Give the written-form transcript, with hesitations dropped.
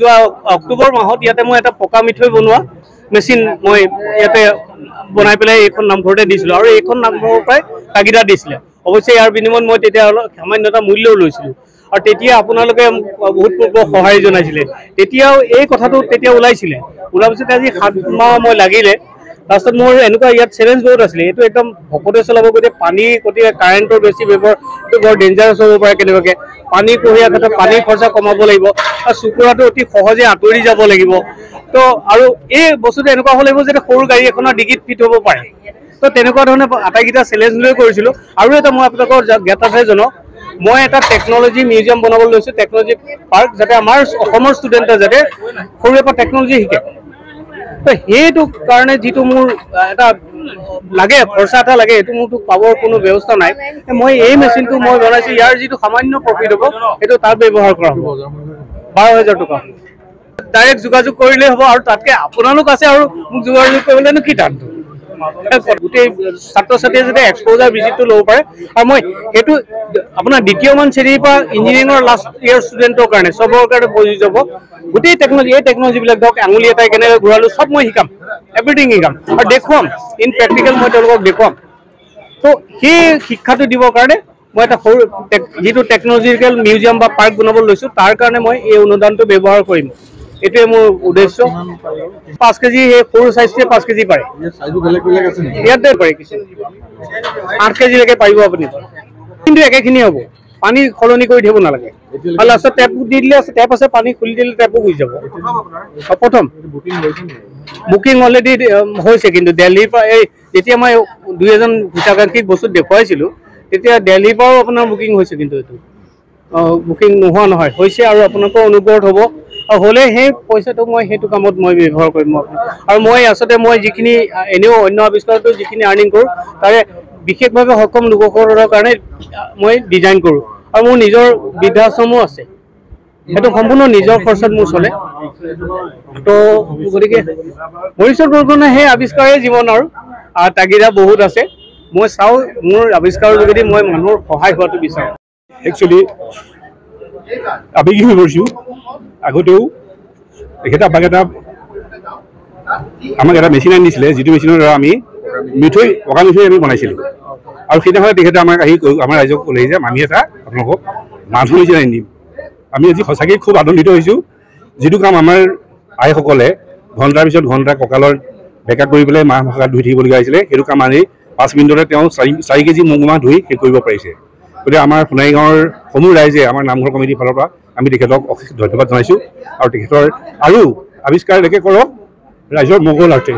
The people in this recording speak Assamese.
যোৱা অক্টোবৰ মাহত ইয়াতে মই এটা পকা মিঠৈ বনোৱা মেচিন মই ইয়াতে বনাই পেলাই এইখন নামঘৰতে দিছিলোঁ আৰু এইখন নামঘৰৰ পৰাই তাগিদা দিছিলে। অৱশ্যে ইয়াৰ বিনিময়ত মই তেতিয়া অলপ সামান্য এটা মূল্যও লৈছিলোঁ আৰু তেতিয়া আপোনালোকে বহুত পূৰ্ব সঁহাৰি জনাইছিলে। তেতিয়াও এই কথাটো তেতিয়া ওলাইছিলে, ওলোৱাৰ পিছতে আজি 7 মাহ মই লাগিলে। লাষ্টত মোৰ এনেকুৱা ইয়াত চেলেঞ্জ বহুত আছিলে, এইটো একদম ভকতে চলাব গতিকে পানী গতিকে কাৰেণ্টৰ বেছি ব্যৱহাৰ এইটো বৰ ডেঞ্জাৰাছ হ'ব পাৰে। কেনেবাকৈ পানী কঢ়িয়াৰ ক্ষেত্ৰত পানীৰ খৰচা কমাব লাগিব আৰু চুকুৰাটো অতি সহজে আঁতৰি যাব লাগিব। তো আৰু এই বস্তুটো এনেকুৱা হ'ব লাগিব যাতে সৰু গাড়ী এখনৰ ডিগিত ফিট হ'ব পাৰে। তো তেনেকুৱা ধৰণে আটাইকেইটা চেলেঞ্জ লৈ কৰিছিলোঁ। আৰু এটা মই আপোনালোকৰ জ্ঞাতাৰ্থে জনাওক, মই এটা টেকন'লজি মিউজিয়াম বনাবলৈ লৈছোঁ, টেকন'লজি পাৰ্ক, যাতে আমাৰ অসমৰ ষ্টুডেণ্টে যাতে সৰুৰে পৰা টেকন'লজি শিকে। তো সেইটো কাৰণে যিটো মোৰ এটা লাগে, খৰচা এটা লাগে, সেইটো মোৰতো পাবৰ কোনো ব্যৱস্থা নাই। মই এই মেচিনটো মই বনাইছোঁ, ইয়াৰ যিটো সামান্য প্ৰফিট হ'ব সেইটো তাত ব্যৱহাৰ কৰা হ'ব। 12,000 টকা ডাইৰেক্ট যোগাযোগ কৰিলেই হ'ব। আৰু তাতকৈ আপোনালোক আছে আৰু মোক যোগাযোগ কৰিবলৈনো কি টানটো। গোটেই ছাত্ৰ ছাত্ৰীয়ে যাতে এক্সপ'জাৰ ভিজিটটো ল'ব পাৰে। আৰু মই সেইটো আপোনাৰ দ্বিতীয়মান শ্ৰেণীৰ পৰা ইঞ্জিনিয়াৰিঙৰ লাষ্ট ইয়েৰ ষ্টুডেণ্টৰ কাৰণে চবৰ কাৰণে প্ৰযোজ্য হ'ব। গোটেই টেকন'লজি, এই টেকন'লজিবিলাক ধৰক আঙুলি এটাই কেনেকৈ ঘূৰালোঁ চব মই শিকাম, এভৰিথিং শিকাম আৰু দেখুৱাম। ইন প্ৰেক্টিকেল মই তেওঁলোকক দেখুৱাম। তো সেই শিক্ষাটো দিবৰ কাৰণে মই এটা সৰু যিটো টেকন'লজিকেল মিউজিয়াম বা পাৰ্ক বনাবলৈ লৈছোঁ, তাৰ কাৰণে মই এই অনুদানটো ব্যৱহাৰ কৰিম। এইটোৱে মোৰ উদ্দেশ্য। 5 কেজি, সেই সৰু চাইজটোৱে 5 কেজি পাৰে। ইয়াতে পাৰে কিছু 8 কেজিলৈকে পাৰিব আপুনি, কিন্তু একেখিনি হ'ব। পানী সলনি কৰি দিব নালাগে। আৰু লাষ্টত টেপ দি দিলে আছে, টেপ আছে, পানী খুলি দিলে টেপো গুচি যাব। প্ৰথম বুকিং অলৰেডি হৈছে, কিন্তু দিল্লীৰ পৰা এই যেতিয়া মই 2-এজন হিতাকাংক্ষীক বস্তু দেখুৱাইছিলোঁ তেতিয়া দিল্লীৰ পৰাও আপোনাৰ বুকিং হৈছে, কিন্তু এইটো বুকিং নোহোৱা নহয়, হৈছে। আৰু আপোনালোকৰ অনুগ্ৰহত হ'ব, আৰু হ'লে সেই পইচাটো মই সেইটো কামত মই ব্যৱহাৰ কৰিম। আৰু মই আচলতে মই যিখিনি এনেও অন্য আৱিষ্কাৰতো যিখিনি আৰ্নিং কৰোঁ, তাৰে বিশেষভাৱে সক্ষম লোকসকলৰ কাৰণে মই ডিজাইন কৰোঁ। আৰু মোৰ নিজৰ বৃদ্ধাশ্ৰমো আছে, সেইটো সম্পূৰ্ণ নিজৰ খৰচত মোৰ চলে। তো গতিকে ভৱিষ্যত বৰষুণে সেই আৱিষ্কাৰেই জীৱন আৰু তাগিদা বহুত আছে। মই চাওঁ মোৰ আৱিষ্কাৰৰ যোগেদি মই মানুহৰ সহায় হোৱাটো বিচাৰোঁ। একচুৱেলি আবেগিক হৈ পৰিছোঁ। আগতেও তেখেতে আমাক এটা মেচিন আনি দিছিলে, যিটো মেচিনৰ দ্বাৰা আমি পকা মিঠৈ আমি বনাইছিলোঁ। আৰু সেইদিনাখনে তেখেতে আমাক আহি আমাৰ ৰাইজক ক'লে যে আমি এটা আপোনালোকক মানুহ মেচিন আনি দিম। আমি আজি সঁচাকৈ খুব আনন্দিত হৈছোঁ। যিটো কাম আমাৰ আইসকলে ঘণ্টাৰ পিছত ঘণ্টা কঁকালৰ বেকা কৰি পেলাই মাহ ভাষাত ধুই থাকিবলগীয়া হৈছিলে, সেইটো কাম আনি 5 মিনিটতে তেওঁ 4 কেজি মগু মাহ ধুই শেষ কৰিব পাৰিছে। গতিকে আমাৰ সোণাৰী গাঁৱৰ সমূহ ৰাইজে, আমাৰ নামঘৰ কমিটিৰ ফালৰ পৰা আমি তেখেতক অশেষ ধন্যবাদ জনাইছোঁ। আৰু তেখেতৰ আৰু আৱিষ্কাৰ একে কৰক ৰাইজৰ মংগলাৰ্থে।